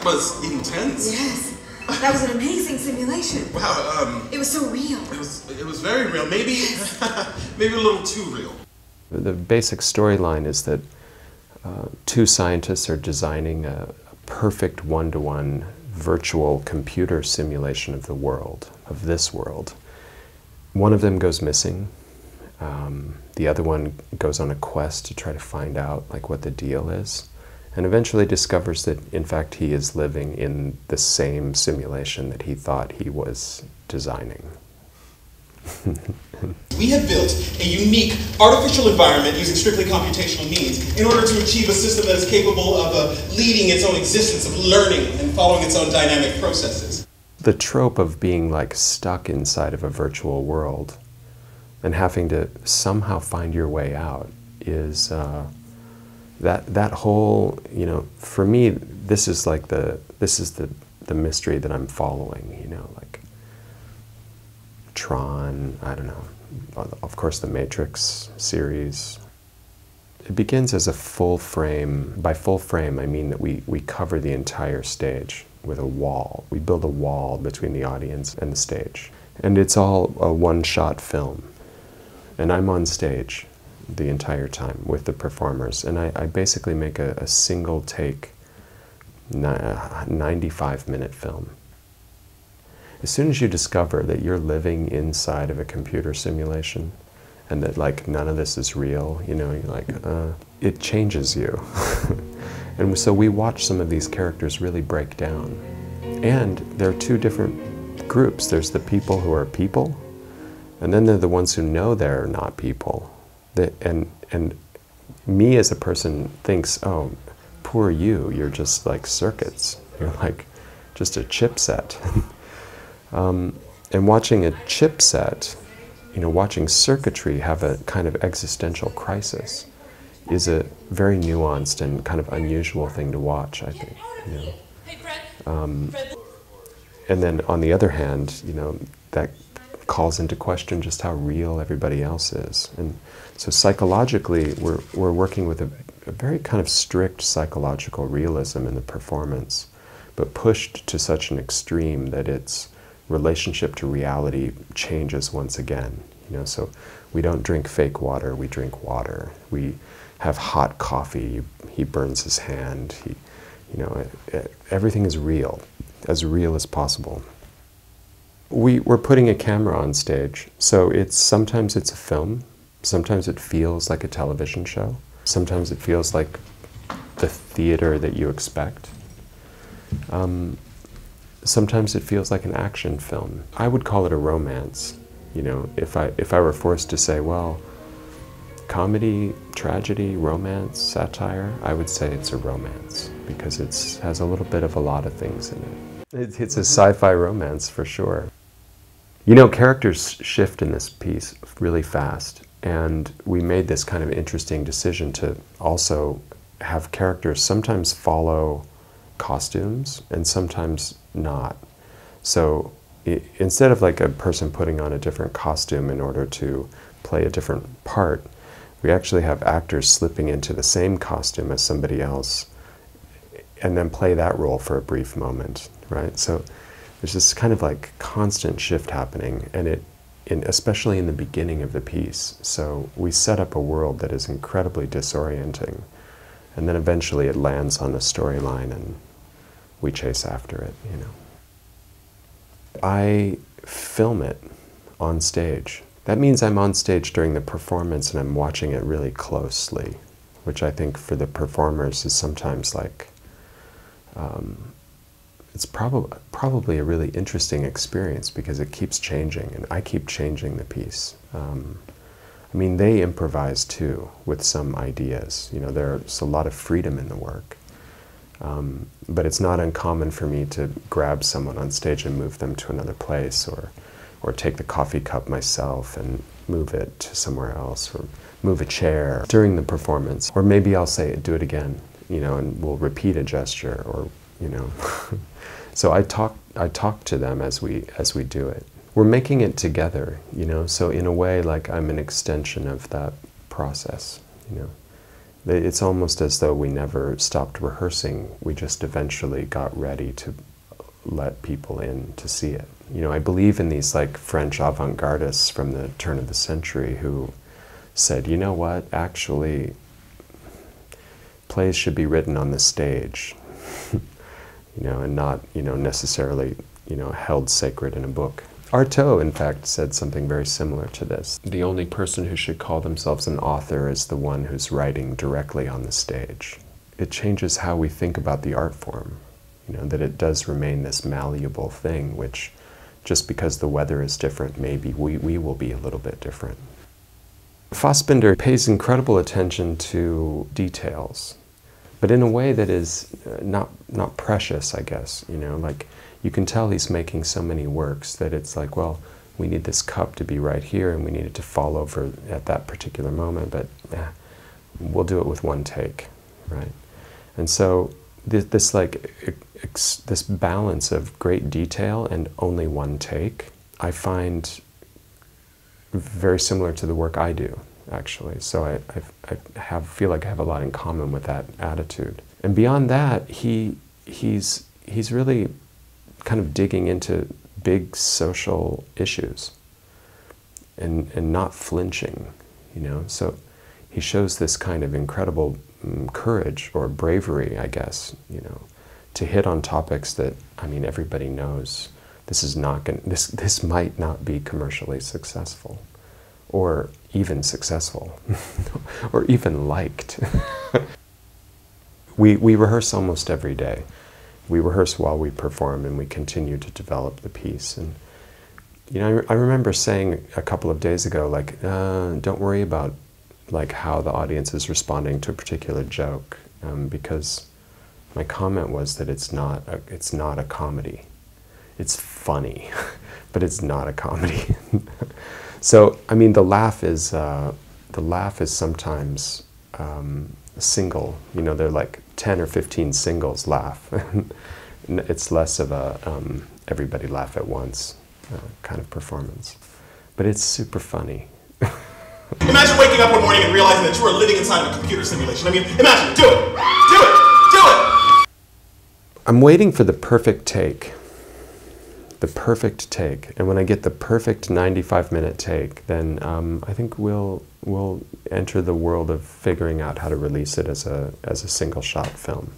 Was intense. Yes, that was an amazing simulation. Wow, it was so real. It was very real. Maybe, maybe a little too real. The basic storyline is that two scientists are designing a perfect one-to-one virtual computer simulation of the world, of this world. One of them goes missing. The other one goes on a quest to try to find out like what the deal is, and eventually discovers that, in fact, he is living in the same simulation that he thought he was designing. We have built a unique artificial environment using strictly computational means in order to achieve a system that is capable of leading its own existence, of learning and following its own dynamic processes. The trope of being like stuck inside of a virtual world and having to somehow find your way out is that whole, you know, for me, this is like the mystery that I'm following, you know, like Tron, I don't know, of course the Matrix series. It begins as a full frame. By full frame, I mean that we cover the entire stage with a wall. We build a wall between the audience and the stage. And it's all a one-shot film. And I'm on stage the entire time with the performers, and I basically make a single take 95-minute film. As soon as you discover that you're living inside of a computer simulation and that like none of this is real, you know, you're like, it changes you. And so we watch some of these characters really break down. And there are two different groups. There's the people who are people, and then there are the ones who know they're not people. And me as a person thinks, oh, poor you, you're just like circuits. You're like just a chipset. And watching a chipset, you know, watching circuitry have a kind of existential crisis is a very nuanced and kind of unusual thing to watch, I think. You know? And then on the other hand, you know, that calls into question just how real everybody else is. And so psychologically, we're working with a very kind of strict psychological realism in the performance, but pushed to such an extreme that its relationship to reality changes once again. You know, so we don't drink fake water, we drink water. We have hot coffee, he burns his hand. You know, everything is real as possible. We're putting a camera on stage, so sometimes it's a film, sometimes it feels like a television show, sometimes it feels like the theater that you expect. Sometimes it feels like an action film. I would call it a romance. You know, if I were forced to say, well, comedy, tragedy, romance, satire, I would say it's a romance because it has a little bit of a lot of things in it. It's a sci-fi romance for sure. You know, characters shift in this piece really fast, and we made this kind of interesting decision to also have characters sometimes follow costumes and sometimes not. So instead of like a person putting on a different costume in order to play a different part, we actually have actors slipping into the same costume as somebody else and then play that role for a brief moment, right? So there's this kind of like constant shift happening, and especially in the beginning of the piece. So we set up a world that is incredibly disorienting, and then eventually it lands on a storyline and we chase after it, you know. I film it on stage. That means I'm on stage during the performance and I'm watching it really closely, which I think for the performers is sometimes like, it's probably a really interesting experience because it keeps changing and I keep changing the piece. I mean, they improvise too with some ideas. You know, there's a lot of freedom in the work. But it's not uncommon for me to grab someone on stage and move them to another place, or take the coffee cup myself and move it to somewhere else, or move a chair during the performance. Or maybe I'll say, do it again, you know, and we'll repeat a gesture, or, you know. So I talk to them as we do it. We're making it together, you know, so in a way, like, I'm an extension of that process, you know. It's almost as though we never stopped rehearsing. We just eventually got ready to let people in to see it. You know, I believe in these, like, French avant-gardists from the turn of the century who said, you know what, actually, plays should be written on the stage, you know, and not, you know, necessarily, you know, held sacred in a book. Artaud, in fact, said something very similar to this. The only person who should call themselves an author is the one who's writing directly on the stage. It changes how we think about the art form, you know, that it does remain this malleable thing, which, just because the weather is different, maybe we will be a little bit different. Fassbinder pays incredible attention to details, but in a way that is not precious, I guess, you know, like, you can tell he's making so many works that it's like, well, we need this cup to be right here and we need it to fall over at that particular moment, but we'll do it with one take, right? And so this balance of great detail and only one take, I find very similar to the work I do, actually. So I feel like I have a lot in common with that attitude. And beyond that, he's really kind of digging into big social issues and not flinching, you know. So he shows this kind of incredible courage or bravery, I guess, you know, to hit on topics that, I mean, everybody knows this is not going. This might not be commercially successful, or even successful, or even liked. We rehearse almost every day. We rehearse while we perform, and we continue to develop the piece. And, you know, I remember saying a couple of days ago, like, don't worry about, like, how the audience is responding to a particular joke, because my comment was that it's not a comedy. It's funny, but it's not a comedy. So, I mean, the laugh is sometimes single. You know, they're like 10 or 15 singles laugh. It's less of a everybody laugh at once kind of performance. But it's super funny. Imagine waking up one morning and realizing that you are living inside of a computer simulation. I mean, imagine, do it! Do it! Do it! I'm waiting for the perfect take. The perfect take. And when I get the perfect 95-minute take, then I think we'll enter the world of figuring out how to release it as a single-shot film.